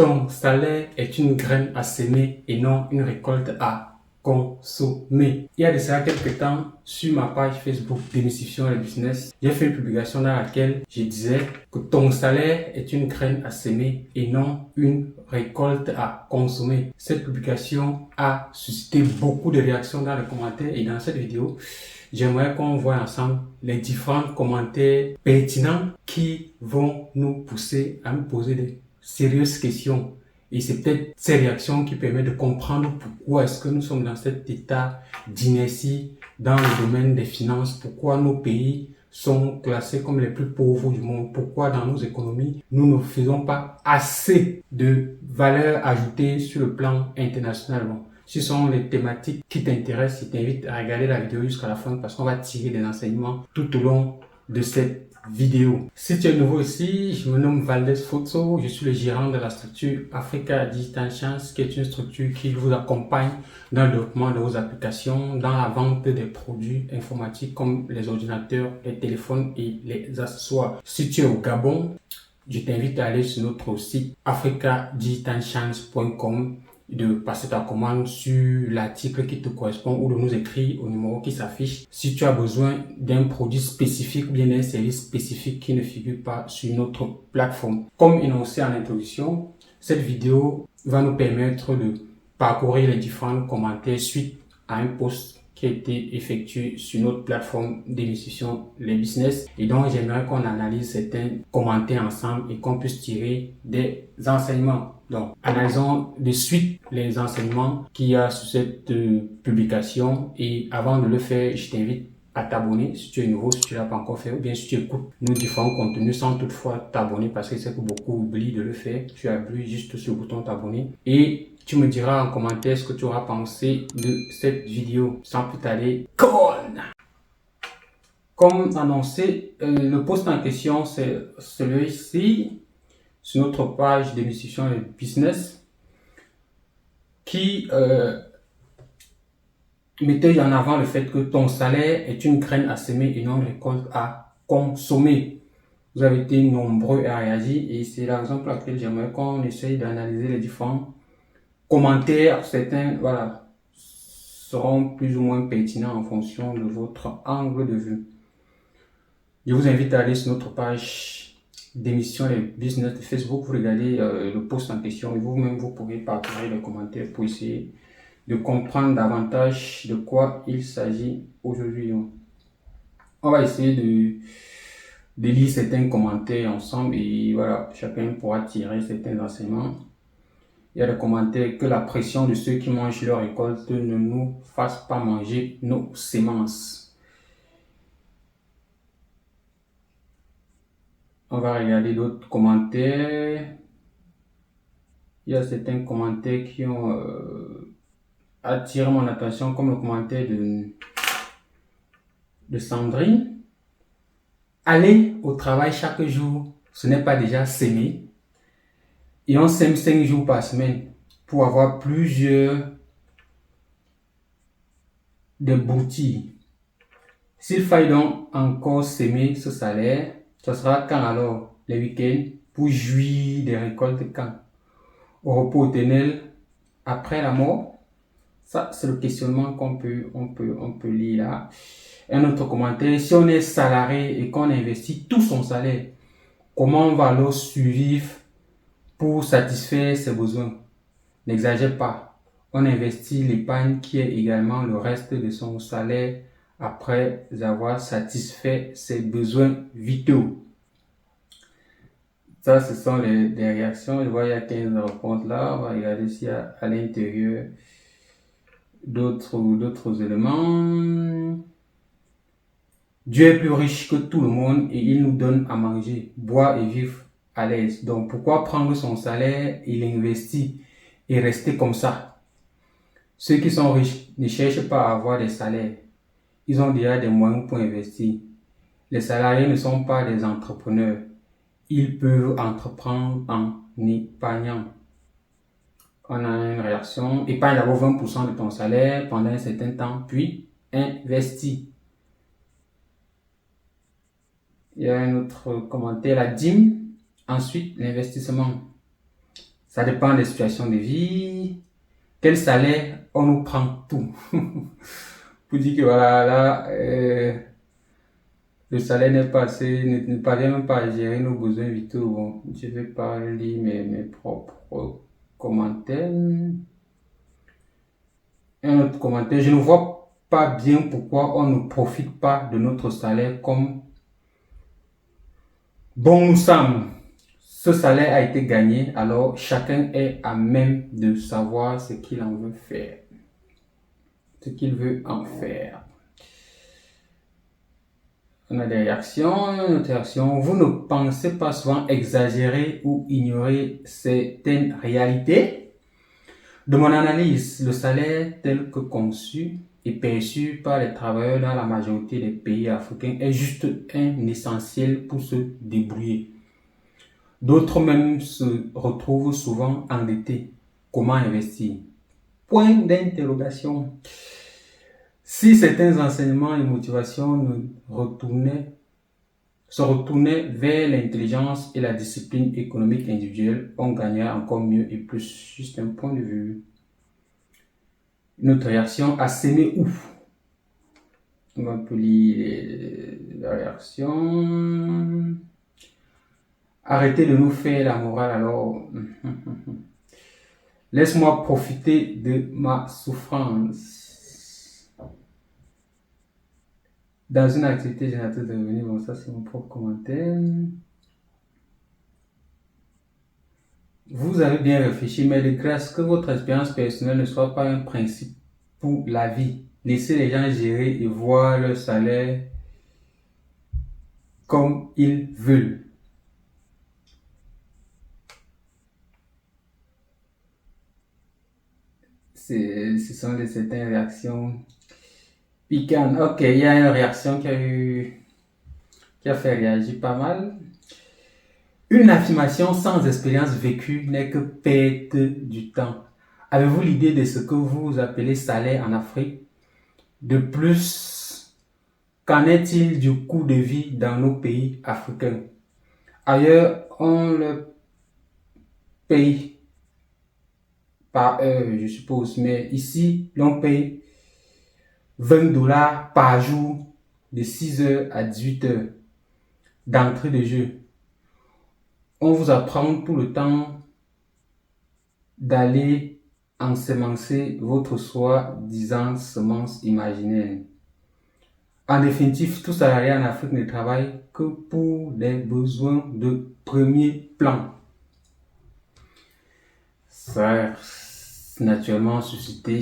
Ton salaire est une graine à semer et non une récolte à consommer. Il y a de cela quelques temps, sur ma page Facebook Démystifions le business, j'ai fait une publication dans laquelle je disais que ton salaire est une graine à semer et non une récolte à consommer. Cette publication a suscité beaucoup de réactions dans les commentaires et dans cette vidéo, j'aimerais qu'on voit ensemble les différents commentaires pertinents qui vont nous pousser à nous poser des sérieuses questions. Et c'est peut-être ces réactions qui permettent de comprendre pourquoi est-ce que nous sommes dans cet état d'inertie dans le domaine des finances, pourquoi nos pays sont classés comme les plus pauvres du monde, pourquoi dans nos économies, nous ne faisons pas assez de valeur ajoutée sur le plan international. Bon, ce sont les thématiques qui t'intéressent. Je t'invite à regarder la vidéo jusqu'à la fin parce qu'on va tirer des enseignements tout au long de cette vidéo. Si tu es nouveau ici, je me nomme Valdez Photo, je suis le gérant de la structure Africa Digital Chance, qui est une structure qui vous accompagne dans le développement de vos applications, dans la vente des produits informatiques comme les ordinateurs, les téléphones et les accessoires. Si tu es au Gabon, je t'invite à aller sur notre site africadigitalchance.com, de passer ta commande sur l'article qui te correspond ou de nous écrire au numéro qui s'affiche si tu as besoin d'un produit spécifique ou bien d'un service spécifique qui ne figure pas sur notre plateforme. Comme énoncé en introduction, cette vidéo va nous permettre de parcourir les différents commentaires suite à un post qui a été effectué sur notre plateforme Démystifions les business. Et donc, j'aimerais qu'on analyse certains commentaires ensemble et qu'on puisse tirer des enseignements. Donc, analysons de suite les enseignements qu'il y a sur cette publication. Et avant de le faire, je t'invite à t'abonner si tu es nouveau, si tu ne l'as pas encore fait, ou bien si tu écoutes nos différents contenus sans toutefois t'abonner parce que c'est que beaucoup oublient de le faire. Tu appuies juste sur le bouton t'abonner et tu me diras en commentaire ce que tu auras pensé de cette vidéo. Sans plus tarder, come on! Comme annoncé, le post en question, c'est celui-ci, sur notre page Démystifions le business, qui mettait en avant le fait que ton salaire est une graine à semer et non une récolte à consommer. Vous avez été nombreux à réagir et c'est la raison pour laquelle j'aimerais qu'on essaye d'analyser les différents commentaires. Certains, voilà, seront plus ou moins pertinents en fonction de votre angle de vue. Je vous invite à aller sur notre page Démystifions les business de Facebook. Vous regardez le post en question et vous-même vous pourrez partager les commentaires pour essayer de comprendre davantage de quoi il s'agit aujourd'hui. On va essayer de lire certains commentaires ensemble et voilà, chacun pourra tirer certains enseignements. Il y a des commentaires que la pression de ceux qui mangent leur récolte ne nous fasse pas manger nos semences. On va regarder d'autres commentaires. Il y a certains commentaires qui ont attiré mon attention, comme le commentaire de Sandrine. Aller au travail chaque jour, ce n'est pas déjà s'aimer. Et on sème 5 jours par semaine pour avoir plusieurs déboutis. S'il faille donc encore s'aimer ce salaire, ce sera quand alors? Les week-ends pour jouir des récoltes quand? Au repos éternel après la mort? Ça, c'est le questionnement qu'on peut lire là. Un autre commentaire, si on est salarié et qu'on investit tout son salaire, comment on va alors survivre pour satisfaire ses besoins? N'exagère pas. On investit l'épargne qui est également le reste de son salaire après avoir satisfait ses besoins vitaux. Ça, ce sont les réactions. Je vois, il y a 15 réponses là. On va regarder s'il y a à l'intérieur d'autres éléments. Dieu est plus riche que tout le monde et il nous donne à manger, boire et vivre à l'aise. Donc, pourquoi prendre son salaire et l'investir et rester comme ça? Ceux qui sont riches ne cherchent pas à avoir des salaires. Ils ont déjà des moyens pour investir. Les salariés ne sont pas des entrepreneurs. Ils peuvent entreprendre en épargnant. On a une réaction. Épargne d'abord 20% de ton salaire pendant un certain temps, puis investis. Il y a un autre commentaire, la dîme, ensuite l'investissement. Ça dépend des situations de vie. Quel salaire, on nous prend tout. Pour dire que voilà, là, le salaire n'est pas assez, ne parvient même pas à gérer nos besoins vitaux. Bon, je vais pas lire mes propres commentaires. Un autre commentaire, je ne vois pas bien pourquoi on ne profite pas de notre salaire comme bon nous semble. Ce salaire a été gagné, alors chacun est à même de savoir ce qu'il en veut faire. Ce qu'il veut en faire. On a des réactions, une réaction. Vous ne pensez pas souvent exagérer ou ignorer certaines réalités? De mon analyse, le salaire tel que conçu et perçu par les travailleurs dans la majorité des pays africains est juste un essentiel pour se débrouiller. D'autres même se retrouvent souvent endettés. Comment investir? Point d'interrogation. Si certains enseignements et motivations se retournaient vers l'intelligence et la discipline économique individuelle, on gagnerait encore mieux et plus. Juste un point de vue. Notre réaction à s'aimer où? On peut lire la réaction. Arrêtez de nous faire la morale alors. Laisse-moi profiter de ma souffrance. Dans une activité génératrice de revenus, bon, ça c'est mon propre commentaire. Vous avez bien réfléchi, mais de grâce que votre expérience personnelle ne soit pas un principe pour la vie. Laissez les gens gérer et voir leur salaire comme ils veulent. Ce sont certaines réactions piquantes. Ok, il y a une réaction qui a fait réagir pas mal. Une affirmation sans expérience vécue n'est que perte du temps. Avez-vous l'idée de ce que vous appelez salaire en Afrique? De plus, qu'en est-il du coût de vie dans nos pays africains? Ailleurs, on le paye par heure, je suppose, mais ici, l'on paye 20 dollars par jour de 6 heures à 18 heures d'entrée de jeu. On vous apprend tout le temps d'aller ensemencer votre soi-disant semence imaginaire. En définitive, tout salarié en Afrique ne travaille que pour des besoins de premier plan. Ça a naturellement suscité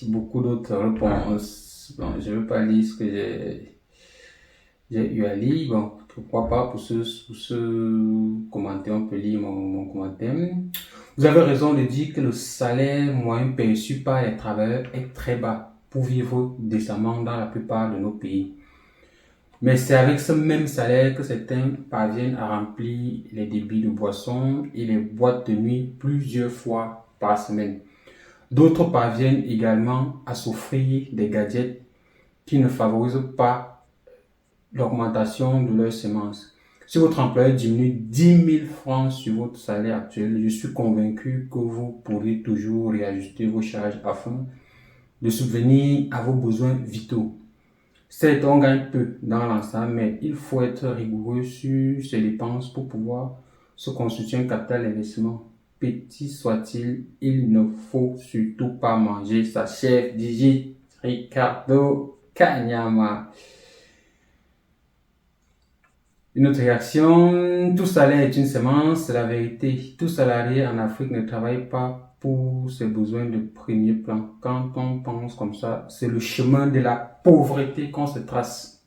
beaucoup d'autres réponses. Bon, je ne veux pas lire ce que j'ai eu à lire. Bon, pourquoi pas pour ceux commentaires, on peut lire mon commentaire. Vous avez raison de dire que le salaire moyen perçu par les travailleurs est très bas pour vivre décemment dans la plupart de nos pays. Mais c'est avec ce même salaire que certains parviennent à remplir les débits de boissons et les boîtes de nuit plusieurs fois par semaine. D'autres parviennent également à s'offrir des gadgets qui ne favorisent pas l'augmentation de leurs semences. Si votre employeur diminue 10 000 francs sur votre salaire actuel, je suis convaincu que vous pourrez toujours réajuster vos charges afin de subvenir à vos besoins vitaux. Certes, on gagne peu dans l'ensemble, mais il faut être rigoureux sur ses dépenses pour pouvoir se constituer un capital d'investissement. Petit soit-il, il ne faut surtout pas manger sa chef, dit Ricardo Kanyama. Une autre réaction, tout salaire est une semence, c'est la vérité. Tout salarié en Afrique ne travaille pas pour ses besoins de premier plan. Quand on pense comme ça, c'est le chemin de la pauvreté qu'on se trace.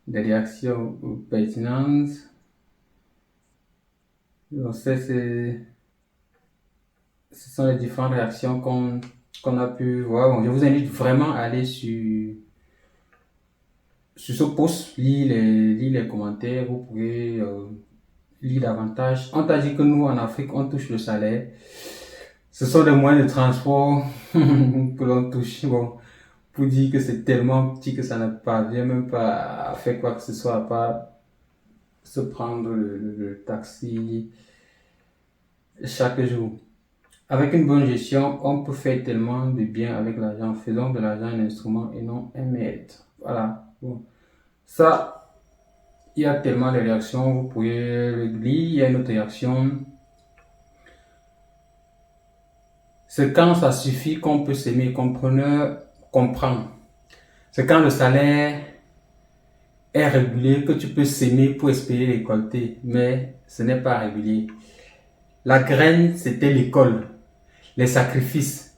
Des réactions pertinentes. Donc ce sont les différentes réactions qu'on a pu voir. Bon, je vous invite vraiment à aller sur ce post, lire les commentaires, vous pouvez lire davantage. On t'a dit que nous, en Afrique, on touche le salaire. Ce sont des moyens de transport que l'on touche. Bon, pour dire que c'est tellement petit que ça ne parvient même pas à faire quoi que ce soit, à part se prendre le taxi chaque jour. Avec une bonne gestion, on peut faire tellement de bien avec l'argent. Faisons de l'argent un instrument et non un maître. Voilà. Bon. Ça, il y a tellement de réactions. Vous pouvez le lire. Il y a une autre réaction. C'est quand ça suffit qu'on peut s'aimer. Compreneur comprend. C'est quand le salaire est régulier que tu peux s'aimer pour espérer récolter. Mais ce n'est pas régulier. La graine, c'était l'école. Les sacrifices.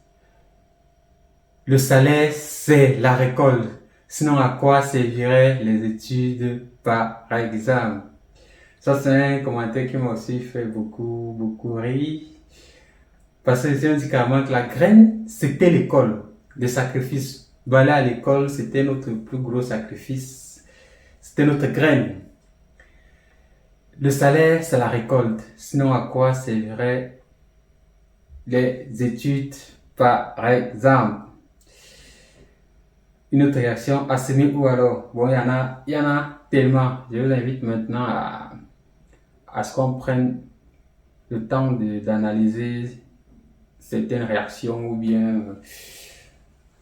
Le salaire, c'est la récolte. Sinon, à quoi serviraient les études par exemple? Ça, c'est un commentaire qui m'a aussi fait beaucoup rire. Parce que on dit carrément que la graine, c'était l'école. Les sacrifices. Aller à l'école, c'était notre plus gros sacrifice. C'était notre graine. Le salaire, c'est la récolte. Sinon, à quoi serviraient les études par exemple? Une autre réaction, à semer ou alors? Bon, il y en a tellement. Je vous invite maintenant à ce qu'on prenne le temps d'analyser certaines réactions ou bien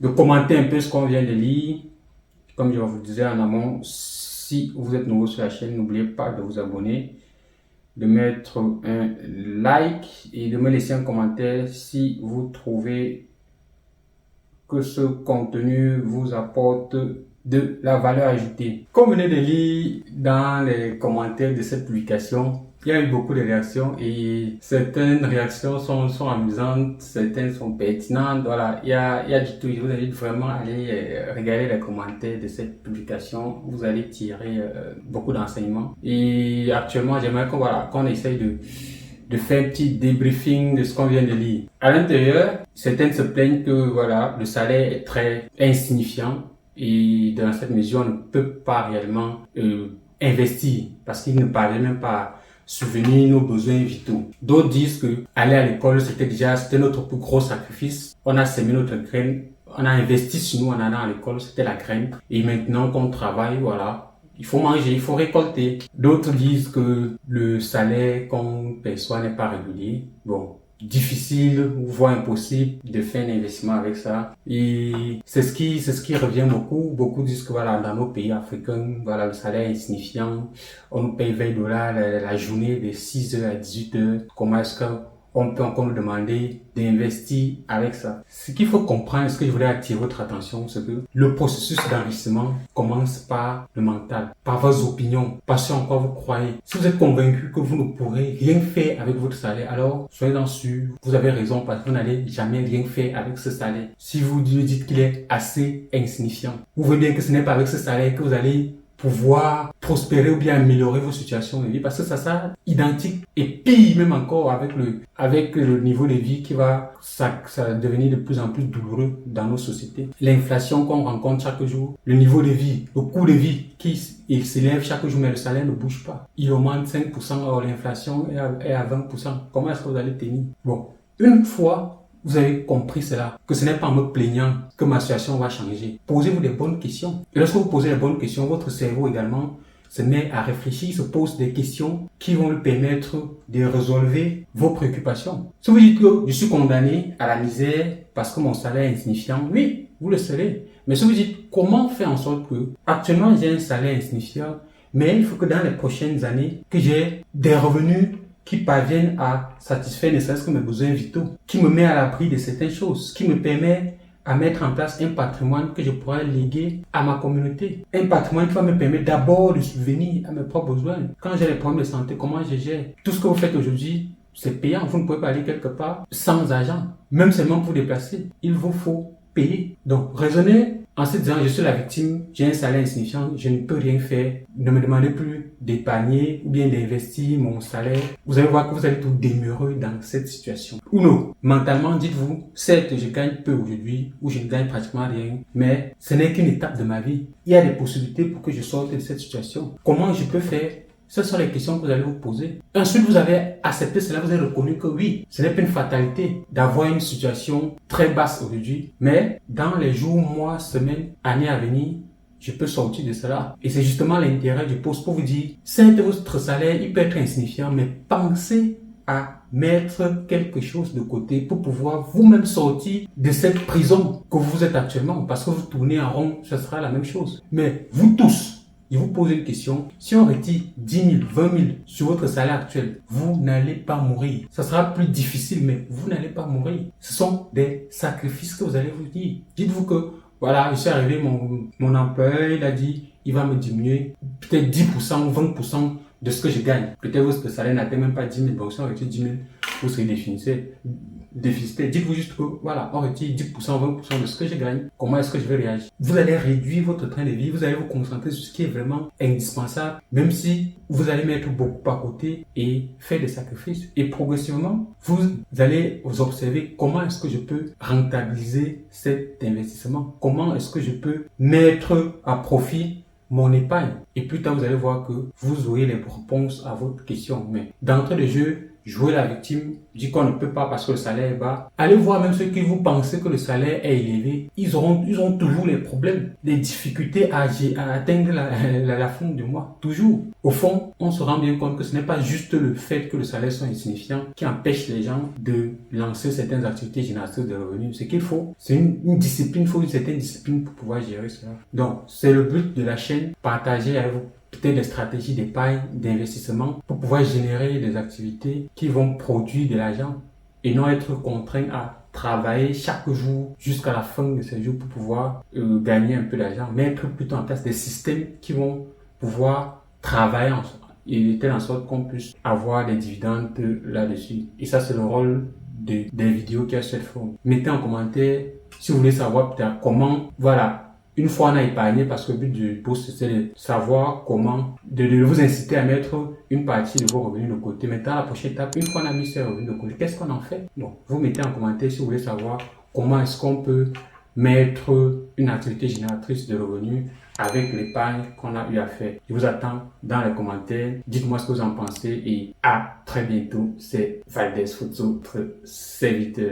de commenter un peu ce qu'on vient de lire. Comme je vous disais en amont, si vous êtes nouveau sur la chaîne, n'oubliez pas de vous abonner, de mettre un like et de me laisser un commentaire si vous trouvez que ce contenu vous apporte de la valeur ajoutée. Comme vous venez de lire dans les commentaires de cette publication, il y a eu beaucoup de réactions et certaines réactions sont amusantes, certaines sont pertinentes. Voilà, il y a du tout. Je vous invite vraiment à aller regarder les commentaires de cette publication. Vous allez tirer beaucoup d'enseignements. Et actuellement, j'aimerais qu'on essaye de faire un petit débriefing de ce qu'on vient de lire. À l'intérieur, certaines se plaignent que voilà, le salaire est très insignifiant et dans cette mesure, on ne peut pas réellement investir parce qu'il ne parvient même pas à subvenir nos besoins vitaux. D'autres disent que aller à l'école, c'était notre plus gros sacrifice. On a semé notre graine, on a investi sur nous en allant à l'école, c'était la graine. Et maintenant qu'on travaille, voilà, il faut manger, il faut récolter. D'autres disent que le salaire qu'on perçoit n'est pas régulier. Bon, difficile ou voire impossible de faire un investissement avec ça. Et c'est ce qui revient beaucoup. Beaucoup disent que voilà, dans nos pays africains, voilà, le salaire est insignifiant. On nous paye 20 dollars la journée de 6 heures à 18 heures. Comment est-ce qu'on peut encore nous demander d'investir avec ça? Ce qu'il faut comprendre, ce que je voulais attirer votre attention, c'est que le processus d'enrichissement commence par le mental, par vos opinions, par ce en quoi vous croyez. Si vous êtes convaincu que vous ne pourrez rien faire avec votre salaire, alors soyez-en sûr, vous avez raison parce que vous n'allez jamais rien faire avec ce salaire. Si vous dites qu'il est assez insignifiant, vous voyez bien que ce n'est pas avec ce salaire que vous allez pouvoir prospérer ou bien améliorer vos situations de vie parce que ça sera identique et pire même encore avec le niveau de vie qui va ça devenir de plus en plus douloureux dans nos sociétés. L'inflation qu'on rencontre chaque jour, le niveau de vie, le coût de vie il s'élève chaque jour mais le salaire ne bouge pas. Il augmente 5%, or l'inflation est à 20%. Comment est-ce que vous allez tenir? Bon, une fois vous avez compris cela, que ce n'est pas en me plaignant que ma situation va changer. Posez-vous des bonnes questions. Et lorsque vous posez les bonnes questions, votre cerveau également se met à réfléchir, se pose des questions qui vont lui permettre de résolver vos préoccupations. Si vous dites que je suis condamné à la misère parce que mon salaire est insignifiant, oui, vous le serez. Mais si vous dites comment faire en sorte que actuellement j'ai un salaire insignifiant, mais il faut que dans les prochaines années, que j'ai des revenus qui parviennent à satisfaire ne serait-ce que mes besoins vitaux, qui me met à l'abri de certaines choses, qui me permet à mettre en place un patrimoine que je pourrais léguer à ma communauté. Un patrimoine qui va me permettre d'abord de subvenir à mes propres besoins. Quand j'ai des problèmes de santé, comment je gère? Tout ce que vous faites aujourd'hui, c'est payant. Vous ne pouvez pas aller quelque part sans argent. Même seulement pour déplacer, il vous faut payer. Donc, raisonnez en se disant, je suis la victime, j'ai un salaire insignifiant, je ne peux rien faire. Ne me demandez plus d'épargner ou bien d'investir mon salaire. Vous allez voir que vous allez tout démurrer dans cette situation. Ou non, mentalement, dites-vous, certes, je gagne peu aujourd'hui ou je ne gagne pratiquement rien, mais ce n'est qu'une étape de ma vie. Il y a des possibilités pour que je sorte de cette situation. Comment je peux faire? Ce sont les questions que vous allez vous poser. Ensuite, vous avez accepté cela, vous avez reconnu que oui, ce n'est pas une fatalité d'avoir une situation très basse aujourd'hui, mais dans les jours, mois, semaines, années à venir, je peux sortir de cela. Et c'est justement l'intérêt du poste pour vous dire, certes, votre salaire, il peut être insignifiant, mais pensez à mettre quelque chose de côté pour pouvoir vous-même sortir de cette prison que vous êtes actuellement. Parce que vous tournez en rond, ce sera la même chose. Mais vous tous, je vous pose une question. Si on retire 10 000, 20 000 sur votre salaire actuel, vous n'allez pas mourir. Ça sera plus difficile, mais vous n'allez pas mourir. Ce sont des sacrifices que vous allez vous dire. Dites-vous que, voilà, je suis arrivé, mon employeur, il a dit, il va me diminuer peut-être 10% ou 20% de ce que je gagne. Peut-être votre salaire n'atteint même pas 10 000. Bon, si on retire 10 000, vous serez déficitaire. Dites-vous juste que, voilà, on retire 10%, 20% de ce que je gagne. Comment est-ce que je vais réagir? Vous allez réduire votre train de vie. Vous allez vous concentrer sur ce qui est vraiment indispensable, même si vous allez mettre beaucoup à côté et faire des sacrifices. Et progressivement, vous allez vous observer comment est-ce que je peux rentabiliser cet investissement. Comment est-ce que je peux mettre à profit mon épargne. Et plus tard, vous allez voir que vous aurez les réponses à votre question. Mais d'entrée de jeu, jouer la victime, dire qu'on ne peut pas parce que le salaire est bas. Allez voir même ceux qui vous pensez que le salaire est élevé. Ils ont toujours les problèmes, les difficultés à atteindre la fin du mois. Toujours. Au fond, on se rend bien compte que ce n'est pas juste le fait que le salaire soit insignifiant qui empêche les gens de lancer certaines activités génératrices de revenus. Ce qu'il faut, c'est une discipline, il faut une certaine discipline pour pouvoir gérer cela. Donc, c'est le but de la chaîne, partager avec vous peut-être des stratégies d'épargne, d'investissement pour pouvoir générer des activités qui vont produire de l'argent et non être contraint à travailler chaque jour jusqu'à la fin de ces jours pour pouvoir gagner un peu d'argent, mettre plutôt en place des systèmes qui vont pouvoir travailler ensemble et de telle en sorte qu'on puisse avoir des dividendes là-dessus. Et ça, c'est le rôle des vidéos qui a cette forme. Mettez en commentaire si vous voulez savoir peut-être comment, voilà, une fois on a épargné, parce que le but du post c'est de savoir comment, de vous inciter à mettre une partie de vos revenus de côté. Maintenant, la prochaine étape, une fois on a mis ces revenus de côté, qu'est-ce qu'on en fait? Donc, vous mettez en commentaire si vous voulez savoir comment est-ce qu'on peut mettre une activité génératrice de revenus avec l'épargne qu'on a eu à faire. Je vous attends dans les commentaires. Dites-moi ce que vous en pensez et à très bientôt. C'est Valdez Futso, votre serviteur.